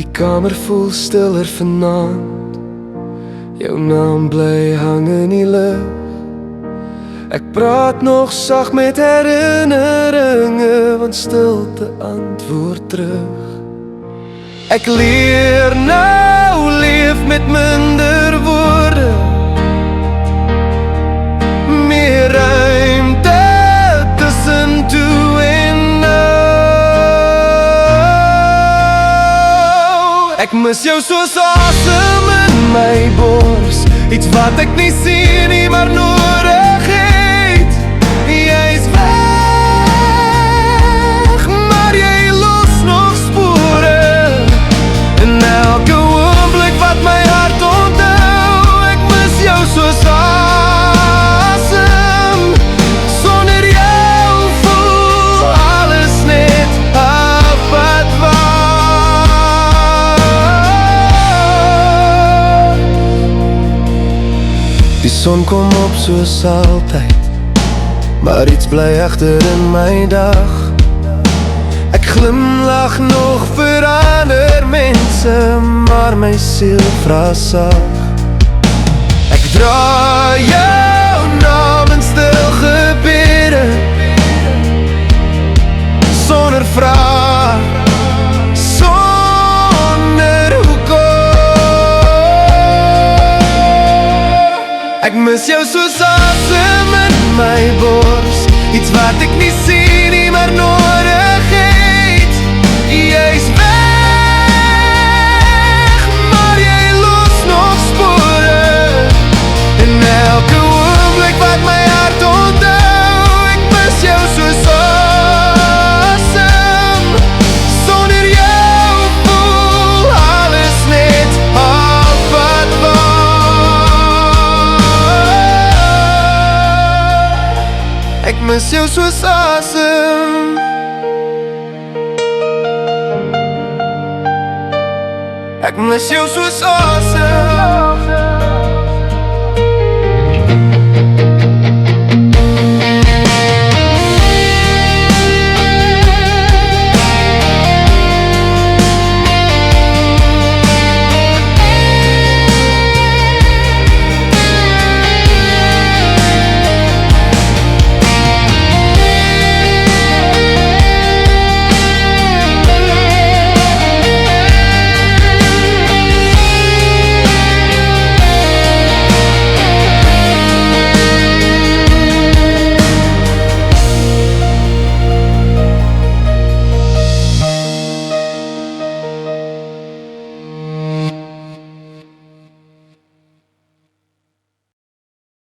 Die kamer voel stiller vanaand. Jou naam bly hang in die lug. Ek praat nog sag met herinneringe, want stilte antwoord terug. Ek leer nou leef met minder woorde, meer ruimte tussen toe en nou. Ek mis jou soos asem in my bors, iets wat ek nie sien nie, maar nodig het. Jy is weg, maar jy los nog spore in elke oomblik wat my hart onthou. Ek mis jou soos asem, sonder jou voel alles net apart. Die son kom op soos altyd, maar iets bly egter in my dag. Ek glimlach nog vir ander mense, maar my siel vra sag. Ek dra jou naam in stil gebede, sonder vraag, sonder hoekom. Ek mis jou soos asem in my bors, iets wat ek nie sien nie, maar nodig het. Jy's weg, maar jy los nog spore in elke oomblik wat my hart onthou. Ek mis jou soos asem, sonder jou voel alles net apart. Ek mis jou soos asem. Ek mis jou soos asem.